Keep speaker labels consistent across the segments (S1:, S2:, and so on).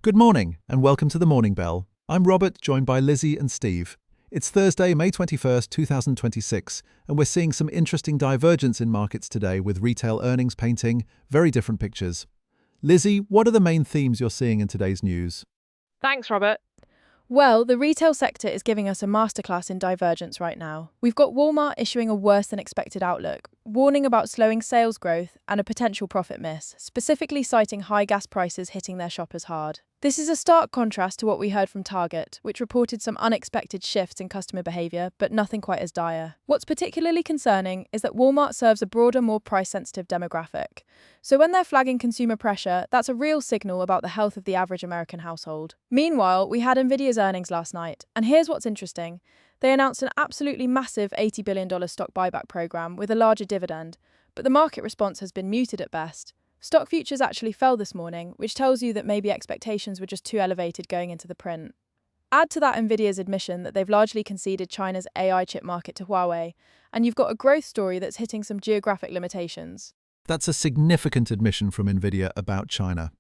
S1: Good morning, and welcome to the Morning Bell. I'm Robert, joined by Lizzie and Steve. It's Thursday, May 21st, 2026, and we're seeing some interesting divergence in markets today with retail earnings painting very different pictures. Lizzie, what are the main themes you're seeing in today's news?
S2: Thanks, Robert. Well, the retail sector is giving us a masterclass in divergence right now. We've got Walmart issuing a worse than expected outlook, warning about slowing sales growth and a potential profit miss, specifically citing high gas prices hitting their shoppers hard. This is a stark contrast to what we heard from Target, which reported some unexpected shifts in customer behaviour, but nothing quite as dire. What's particularly concerning is that Walmart serves a broader, more price-sensitive demographic. So when they're flagging consumer pressure, that's a real signal about the health of the average American household. Meanwhile, we had Nvidia's earnings last night, and here's what's interesting. They announced an absolutely massive $80 billion stock buyback program with a larger dividend, but the market response has been muted at best. Stock futures actually fell this morning, which tells you that maybe expectations were just too elevated going into the print. Add to that Nvidia's admission that they've largely conceded China's AI chip market to Huawei, and you've got a growth story that's hitting some geographic limitations.
S1: That's a significant admission from Nvidia about China.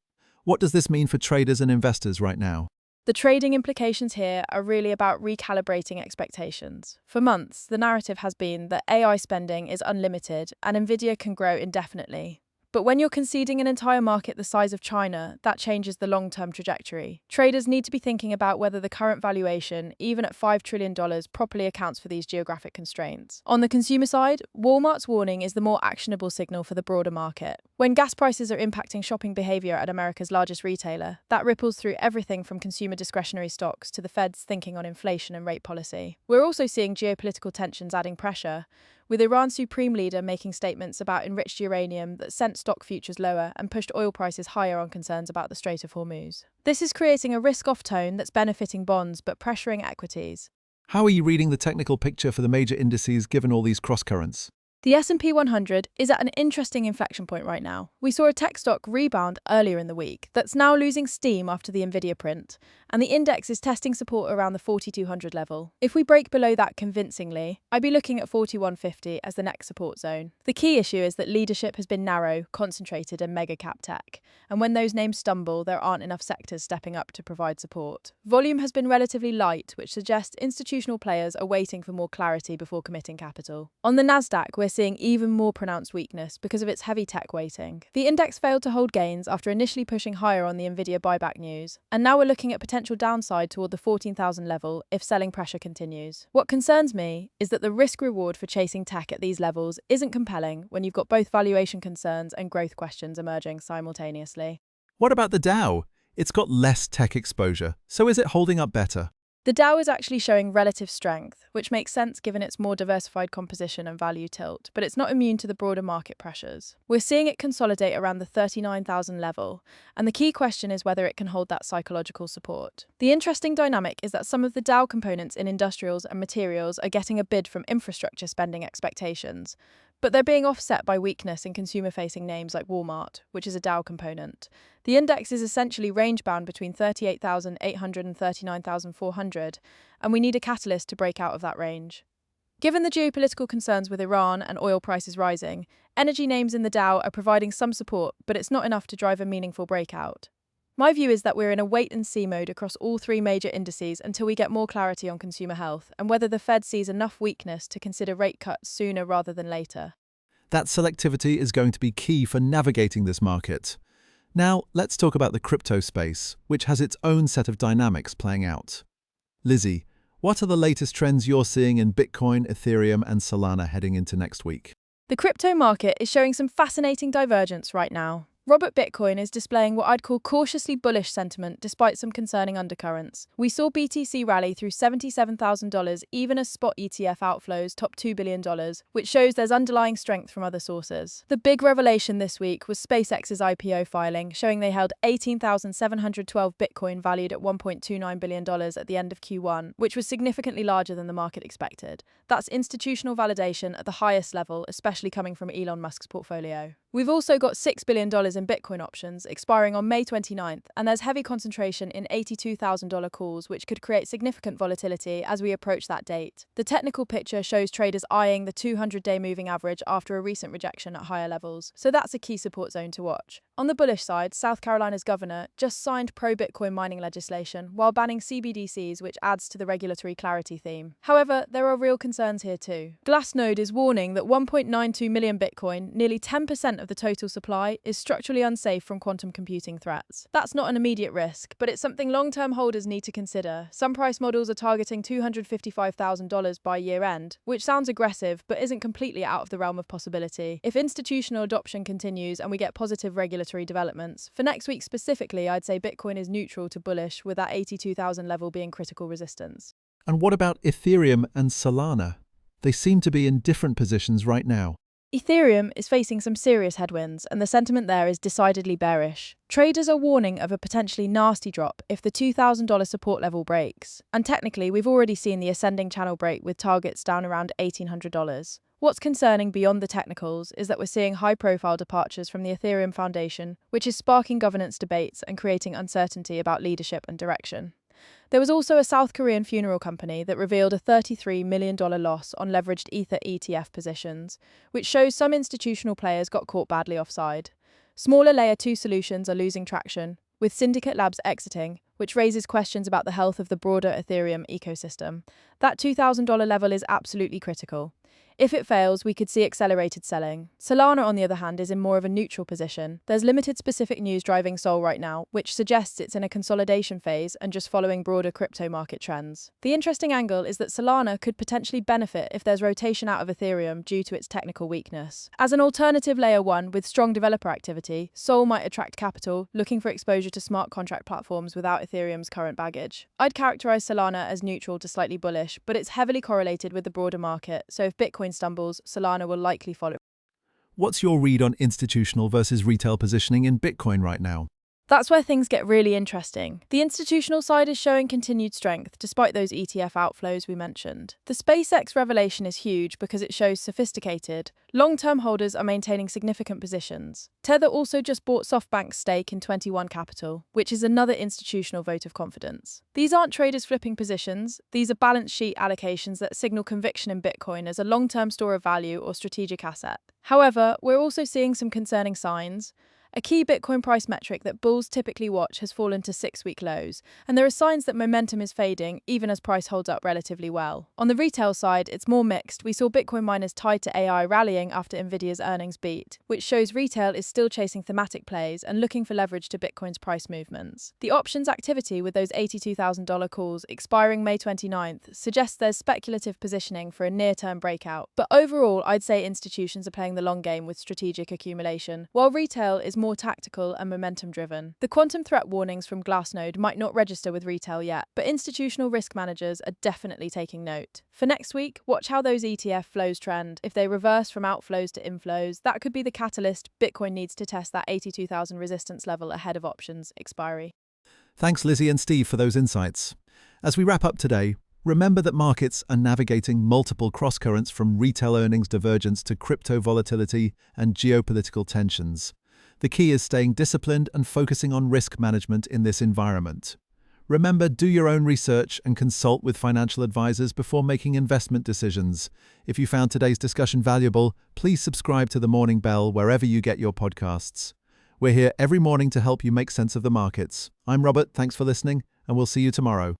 S1: What does this mean for traders and investors right now?
S2: The trading implications here are really about recalibrating expectations. For months, the narrative has been that AI spending is unlimited and Nvidia can grow indefinitely. But when you're conceding an entire market the size of China, that changes the long-term trajectory. Traders need to be thinking about whether the current valuation, even at $5 trillion, properly accounts for these geographic constraints. On the consumer side, Walmart's warning is the more actionable signal for the broader market. When gas prices are impacting shopping behavior at America's largest retailer, that ripples through everything from consumer discretionary stocks to the Fed's thinking on inflation and rate policy. We're also seeing geopolitical tensions adding pressure, with Iran's supreme leader making statements about enriched uranium that sent stock futures lower and pushed oil prices higher on concerns about the Strait of Hormuz. This is creating a risk-off tone that's benefiting bonds but pressuring equities.
S1: How are you reading the technical picture for the major indices given all these crosscurrents?
S2: The S&P 100 is at an interesting inflection point right now. We saw a tech stock rebound earlier in the week that's now losing steam after the Nvidia print, and the index is testing support around the 4,200 level. If we break below that convincingly, I'd be looking at 4150 as the next support zone. The key issue is that leadership has been narrow, concentrated in mega cap tech, and when those names stumble, there aren't enough sectors stepping up to provide support. Volume has been relatively light, which suggests institutional players are waiting for more clarity before committing capital. On the Nasdaq, we're seeing even more pronounced weakness because of its heavy tech weighting. The index failed to hold gains after initially pushing higher on the Nvidia buyback news, and now we're looking at potential downside toward the 14,000 level if selling pressure continues. What concerns me is that the risk-reward for chasing tech at these levels isn't compelling when you've got both valuation concerns and growth questions emerging simultaneously.
S1: What about the Dow? It's got less tech exposure, so is it holding up better?
S2: The Dow is actually showing relative strength, which makes sense given its more diversified composition and value tilt, but it's not immune to the broader market pressures. We're seeing it consolidate around the 39,000 level, and the key question is whether it can hold that psychological support. The interesting dynamic is that some of the Dow components in industrials and materials are getting a bid from infrastructure spending expectations, but they're being offset by weakness in consumer-facing names like Walmart, which is a Dow component. The index is essentially range-bound between 38,800 and 39,400, and we need a catalyst to break out of that range. Given the geopolitical concerns with Iran and oil prices rising, energy names in the Dow are providing some support, but it's not enough to drive a meaningful breakout. My view is that we're in a wait-and-see mode across all three major indices until we get more clarity on consumer health and whether the Fed sees enough weakness to consider rate cuts sooner rather than later.
S1: That selectivity is going to be key for navigating this market. Now, let's talk about the crypto space, which has its own set of dynamics playing out. Lizzie, what are the latest trends you're seeing in Bitcoin, Ethereum, and Solana heading into next week?
S2: The crypto market is showing some fascinating divergence right now. Robert Bitcoin is displaying what I'd call cautiously bullish sentiment despite some concerning undercurrents. We saw BTC rally through $77,000 even as spot ETF outflows topped $2 billion, which shows there's underlying strength from other sources. The big revelation this week was SpaceX's IPO filing, showing they held 18,712 Bitcoin valued at $1.29 billion at the end of Q1, which was significantly larger than the market expected. That's institutional validation at the highest level, especially coming from Elon Musk's portfolio. We've also got $6 billion in Bitcoin options expiring on May 29th, and there's heavy concentration in $82,000 calls, which could create significant volatility as we approach that date. The technical picture shows traders eyeing the 200-day moving average after a recent rejection at higher levels, so that's a key support zone to watch. On the bullish side, South Carolina's governor just signed pro-Bitcoin mining legislation while banning CBDCs, which adds to the regulatory clarity theme. However, there are real concerns here too. Glassnode is warning that 1.92 million Bitcoin, nearly 10% of the total supply, is structurally unsafe from quantum computing threats. That's not an immediate risk, but it's something long-term holders need to consider. Some price models are targeting $255,000 by year-end, which sounds aggressive but isn't completely out of the realm of possibility. If institutional adoption continues and we get positive regulatory developments, for next week specifically, I'd say Bitcoin is neutral to bullish, with that 82,000 level being critical resistance.
S1: And what about Ethereum and Solana? They seem to be in different positions right now.
S2: Ethereum is facing some serious headwinds, and the sentiment there is decidedly bearish. Traders are warning of a potentially nasty drop if the $2,000 support level breaks. And technically, we've already seen the ascending channel break with targets down around $1,800. What's concerning beyond the technicals is that we're seeing high-profile departures from the Ethereum Foundation, which is sparking governance debates and creating uncertainty about leadership and direction. There was also a South Korean funeral company that revealed a $33 million loss on leveraged Ether ETF positions, which shows some institutional players got caught badly offside. Smaller Layer 2 solutions are losing traction, with Syndicate Labs exiting, which raises questions about the health of the broader Ethereum ecosystem. That $2,000 level is absolutely critical. If it fails, we could see accelerated selling. Solana, on the other hand, is in more of a neutral position. There's limited specific news driving Sol right now, which suggests it's in a consolidation phase and just following broader crypto market trends. The interesting angle is that Solana could potentially benefit if there's rotation out of Ethereum due to its technical weakness. As an alternative layer 1 with strong developer activity, Sol might attract capital looking for exposure to smart contract platforms without Ethereum's current baggage. I'd characterize Solana as neutral to slightly bullish, but it's heavily correlated with the broader market, so if Bitcoin stumbles, Solana will likely follow.
S1: What's your read on institutional versus retail positioning in Bitcoin right now?
S2: That's where things get really interesting. The institutional side is showing continued strength, despite those ETF outflows we mentioned. The SpaceX revelation is huge because it shows sophisticated, long-term holders are maintaining significant positions. Tether also just bought SoftBank's stake in 21 Capital, which is another institutional vote of confidence. These aren't traders flipping positions, these are balance sheet allocations that signal conviction in Bitcoin as a long-term store of value or strategic asset. However, we're also seeing some concerning signs. A key Bitcoin price metric that bulls typically watch has fallen to 6-week lows, and there are signs that momentum is fading even as price holds up relatively well. On the retail side, it's more mixed. We saw Bitcoin miners tied to AI rallying after Nvidia's earnings beat, which shows retail is still chasing thematic plays and looking for leverage to Bitcoin's price movements. The options activity with those $82,000 calls expiring May 29th suggests there's speculative positioning for a near-term breakout. But overall, I'd say institutions are playing the long game with strategic accumulation, while retail is more tactical and momentum-driven. The quantum threat warnings from Glassnode might not register with retail yet, but institutional risk managers are definitely taking note. For next week, watch how those ETF flows trend. If they reverse from outflows to inflows, that could be the catalyst Bitcoin needs to test that 82,000 resistance level ahead of options expiry.
S1: Thanks, Lizzie and Steve, for those insights. As we wrap up today, remember that markets are navigating multiple crosscurrents from retail earnings divergence to crypto volatility and geopolitical tensions. The key is staying disciplined and focusing on risk management in this environment. Remember, do your own research and consult with financial advisors before making investment decisions. If you found today's discussion valuable, please subscribe to The Morning Bell wherever you get your podcasts. We're here every morning to help you make sense of the markets. I'm Robert, thanks for listening, and we'll see you tomorrow.